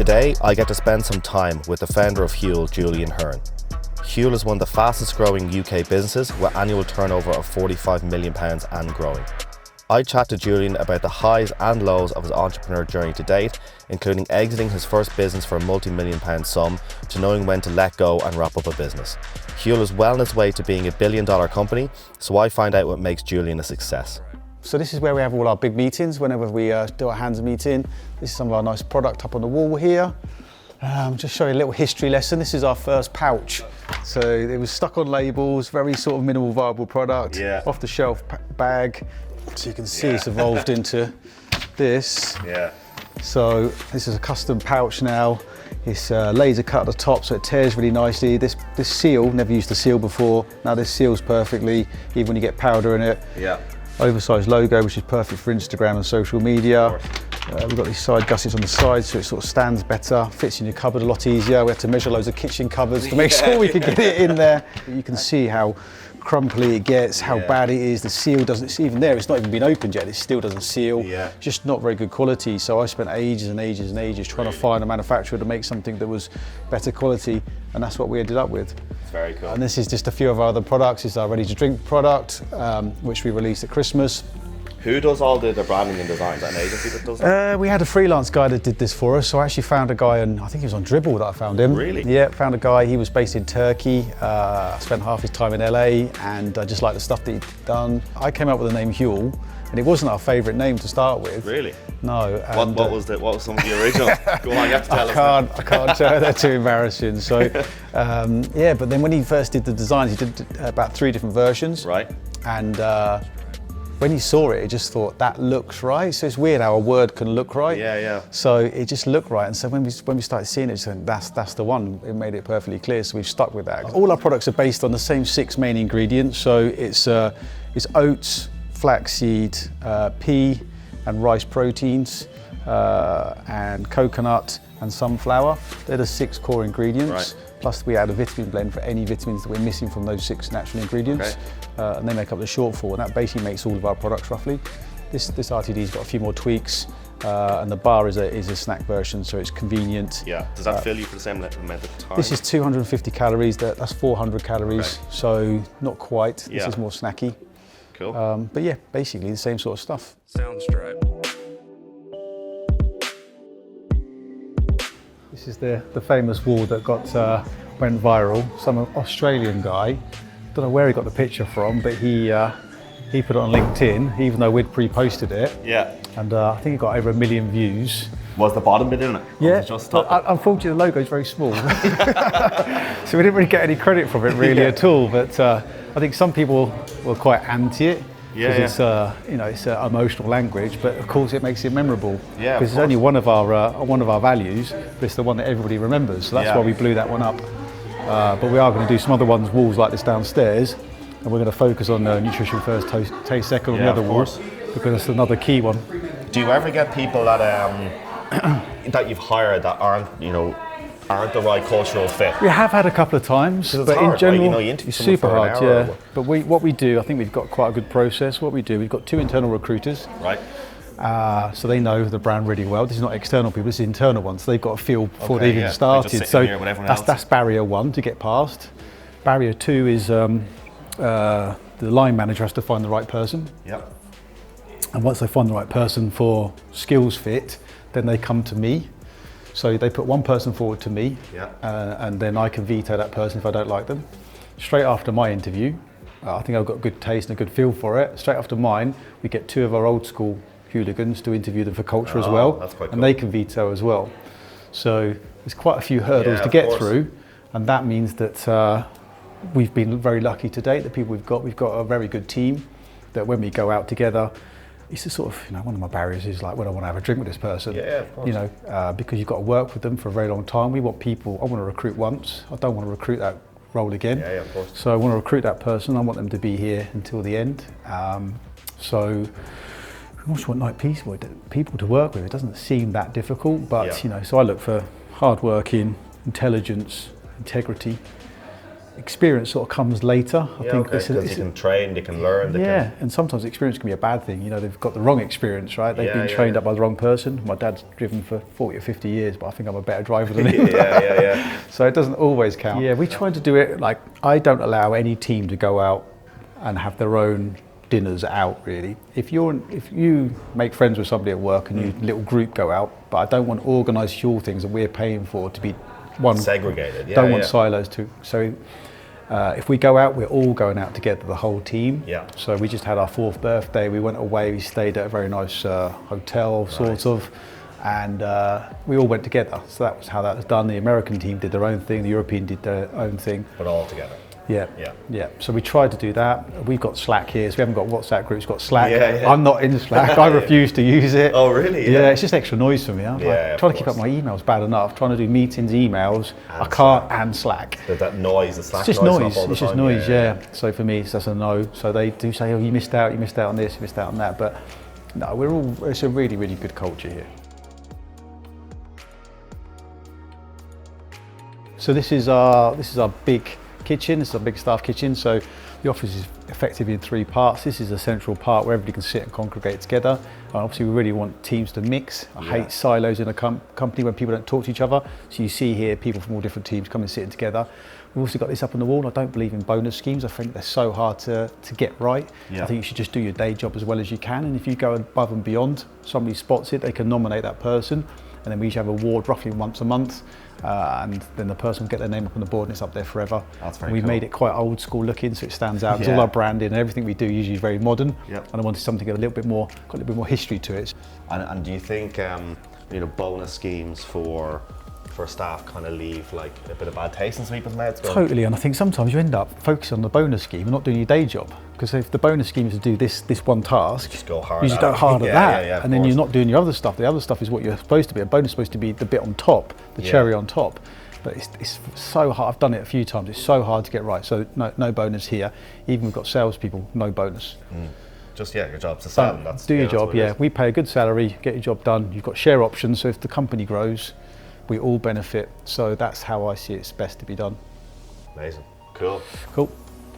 Today, I get to spend some time with the founder of Huel, Julian Hearn. Huel is one of the fastest growing UK businesses with annual turnover of £45 million and growing. I chat to Julian about the highs and lows of his entrepreneur journey to date, including exiting his first business for a multi-million-pound sum to knowing when to let go and wrap up a business. Huel is well on its way to being a billion-dollar company, so I find out what makes Julian a success. So this is where we have all our big meetings, whenever we do our hands meeting. This is some of our nice product up on the wall here. Just show you a little history lesson. This is our first pouch. So it was stuck on labels, very sort of minimal viable product, off the shelf bag. So you can see it's evolved into this. So this is a custom pouch now. It's laser cut at the top, so it tears really nicely. This seal, never used the seal before. Now this seals perfectly, even when you get powder in it. Oversized logo, which is perfect for Instagram and social media. We've got these side gussets on the side, so it sort of stands better, fits in your cupboard a lot easier. We had to measure loads of kitchen cupboards to make sure we could get it in there. You can see how crumply it gets, how bad it is. The seal doesn't, even there, it's not even been opened yet, it still doesn't seal. Just not very good quality. So I spent ages and ages and ages trying to find a manufacturer to make something that was better quality, and that's what we ended up with. It's very cool. And this is just a few of our other products. This is our ready to drink product, which we released at Christmas. Who does all the branding and design? Is that an agency that does that? We had a freelance guy that did this for us, so I actually found a guy, and I think he was on Dribble that I found him. Really? Yeah, found a guy, he was based in Turkey, spent half his time in LA, and I just liked the stuff that he'd done. I came up with the name Huel, and it wasn't our favourite name to start with. Really? No. And, what was some of the original? Go on, you have to tell us. I can't tell, they're too embarrassing. So, yeah, but then when he first did the designs, he did about 3 different versions. Right. And when he saw it, he just thought, that looks right. So it's weird how a word can look right. So it just looked right. And so when we started seeing it, just went, that's the one. It made it perfectly clear, so we've stuck with that. All our products are based on the same 6 main ingredients. So it's oats, flaxseed, pea and rice proteins, and coconut and sunflower. They're the 6 core ingredients. Plus we add a vitamin blend for any vitamins that we're missing from those 6 natural ingredients. And they make up the shortfall, and that basically makes all of our products roughly. This RTD's got a few more tweaks, and the bar is a snack version, so it's convenient. Does that fill you for the same amount of time? This is 250 calories, that's 400 calories, so not quite. This is more snacky. Cool. But yeah, basically the same sort of stuff. Soundstripe. This is the famous wall that went viral. Some Australian guy, don't know where he got the picture from, but he put it on LinkedIn, even though we'd pre-posted it. And I think it got over 1 million views. Was the bottom bit in it? Yeah, unfortunately the logo is very small. So we didn't really get any credit from it really at all, but I think some people were quite anti it. It's it's emotional language, but of course it makes it memorable. Because it's only one of our values, but it's the one that everybody remembers. So that's why we blew that one up. But we are going to do some other walls like this downstairs, and we're going to focus on nutrition first, taste second on the other walls, because that's another key one. Do you ever get people that that you've hired that aren't the right cultural fit? We have had a couple of times, but hard, in general, right? You interview it's someone super for an hard. hour But what we do, I think we've got quite a good process. What we do, we've got 2 internal recruiters. Right. So they know the brand really well. This is not external people, this is internal ones. So they've got a feel before they've even started. So that's barrier 1 to get past. Barrier 2 is the line manager has to find the right person. And once they find the right person for skills fit, then they come to me. So they put one person forward to me, and then I can veto that person if I don't like them. Straight after my interview, I think I've got good taste and a good feel for it. Straight after mine, we get 2 of our old school hooligans to interview them for culture as well, that's quite cool. And they can veto as well. So there's quite a few hurdles to get through, and that means that we've been very lucky to date. The people we've got a very good team. That when we go out together, it's a sort of, one of my barriers is like when I want to have a drink with this person, of course. because you've got to work with them for a very long time. We want people, I want to recruit once, I don't want to recruit that role again. Of course. So I want to recruit that person, I want them to be here until the end. So we also want people to work with. It doesn't seem that difficult, but so I look for hard working, intelligence, integrity, experience sort of comes later. I think because you can train, they can learn. And sometimes experience can be a bad thing. You know, they've got the wrong experience, right? They've been trained up by the wrong person. My dad's driven for 40 or 50 years, but I think I'm a better driver than him. So it doesn't always count. Yeah, we try to do it like, I don't allow any team to go out and have their own dinners out, really. If you make friends with somebody at work and you little group go out, but I don't want organised Huel things that we're paying for to be one segregated. Don't want silos too. So if we go out, we're all going out together, the whole team. So we just had our 4th birthday. We went away. We stayed at a very nice hotel, sort of, and we all went together. So that was how that was done. The American team did their own thing. The European did their own thing. But all together. Yeah. So we tried to do that. We've got Slack here, so we haven't got WhatsApp groups. We've got Slack. I'm not in Slack. I refuse to use it. Oh, really? Yeah, it's just extra noise for me. I'm trying to keep up my emails bad enough. Trying to do meetings, emails, I can't, and Slack. That noise, the Slack it's just noise. It's just noise. Yeah. So for me, it's just a no. So they do say, "Oh, you missed out on this, you missed out on that." But no, it's a really, really good culture here. So this is our big kitchen. This is a big staff kitchen. So the office is effectively in 3 parts. This is a central part where everybody can sit and congregate together. And obviously we really want teams to mix. I hate silos in a company when people don't talk to each other. So you see here people from all different teams coming and sitting together. We've also got this up on the wall. I don't believe in bonus schemes. I think they're so hard to get right. I think you should just do your day job as well as you can. And if you go above and beyond, somebody spots it, they can nominate that person. And then we usually have an award roughly once a month. And then the person will get their name up on the board and it's up there forever. That's very We've cool. made it quite old school looking, so it stands out. It's all our branding and everything we do usually is very modern. And I wanted something got a little bit more history to it. And do you think bonus schemes for staff kind of leave like a bit of bad taste in some people's mouths? Totally, and I think sometimes you end up focusing on the bonus scheme and not doing your day job. Because if the bonus scheme is to do this one task, you just go hard at that, and then you're not doing your other stuff. The other stuff is what you're supposed to be. A bonus is supposed to be the bit on top, the cherry on top. But it's so hard. I've done it a few times. It's so hard to get right. So no bonus here. Even we've got salespeople, no bonus. Just your job's to sell. Do your job. We pay a good salary. Get your job done. You've got share options. So if the company grows, we all benefit. So that's how I see it's best to be done. Amazing. Cool.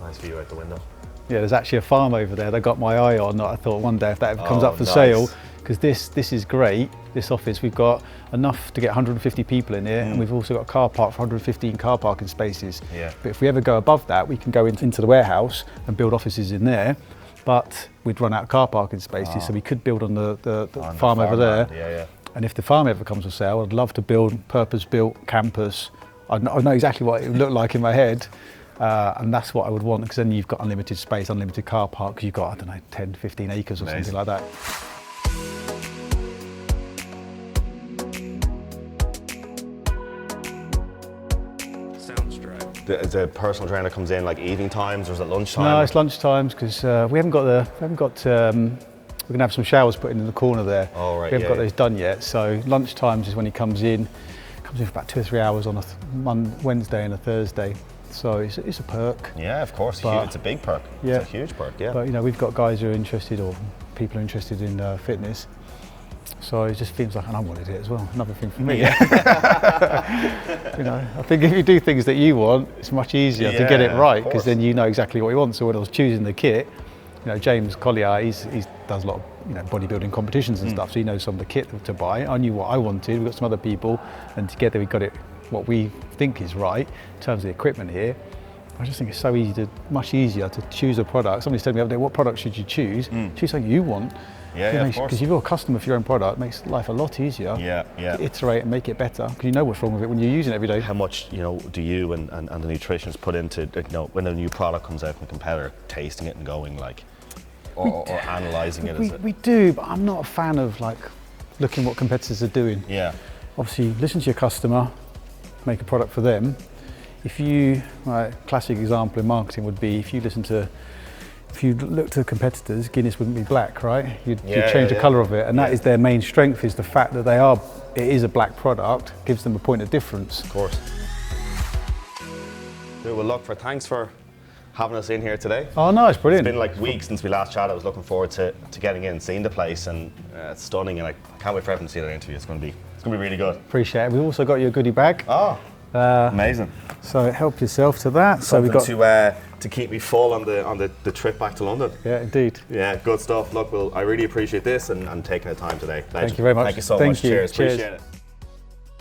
Nice view out the window. Yeah, there's actually a farm over there that got my eye on. I thought one day if that ever comes up for sale, because this is great. This office, we've got enough to get 150 people in here, and we've also got a car park for 115 car parking spaces. But if we ever go above that, we can go into the warehouse and build offices in there. But we'd run out of car parking spaces, so we could build on the farm over there. And if the farm ever comes for sale, I'd love to build purpose-built campus. I know exactly what it would look like in my head, and that's what I would want, because then you've got unlimited space, unlimited car park, because you've got, I don't know, 10, 15 acres or something like that. Is the personal trainer comes in like evening times or is it lunchtime? No, it's lunch times because we're going to have some showers put in the corner there. Oh, right, we haven't got those done yet. So lunch times is when he comes in. Comes in for about 2 or 3 hours on a Wednesday and a Thursday. So it's a perk. Yeah, of course. It's a big perk. It's a huge perk. Yeah. But we've got guys who are interested, or people are interested in fitness. So it just feels like, and I wanted it as well, another thing for me. I think if you do things that you want, it's much easier to get it right, because then you know exactly what you want. So when I was choosing the kit, James Collier, he does a lot of bodybuilding competitions and stuff, so he knows some of the kit to buy. I knew what I wanted, we've got some other people, and together we got it what we think is right in terms of the equipment here. I just think it's so much easier to choose a product. Somebody said to me the other day, what product should you choose? Choose something you want. Of course. Because if you're a customer for your own product, it makes life a lot easier. To iterate and make it better, because you know what's wrong with it when you're using it every day. How much do you and the nutritionists put into when a new product comes out from a competitor, tasting it and going or analysing it? We do, but I'm not a fan of looking what competitors are doing. Obviously, listen to your customer, make a product for them. Classic example in marketing would be if you looked at competitors, Guinness wouldn't be black, right? You'd change the colour of it, and that is their main strength, is the fact that it is a black product, gives them a point of difference. Of course. Well, look, thanks for having us in here today. Oh no, it's brilliant. It's been weeks since we last chatted. I was looking forward to getting in and seeing the place, and it's stunning, and I can't wait for everyone to see that interview. It's going to be really good. Appreciate it. We've also got you a goodie bag. Amazing. So help yourself to that. So we Something got to keep me full on the trip back to London. yeah, indeed. Yeah, good stuff. Look, I really appreciate this and taking the time today. Thank you very much. Thank you so Thank much. you. Cheers. Cheers. Appreciate it.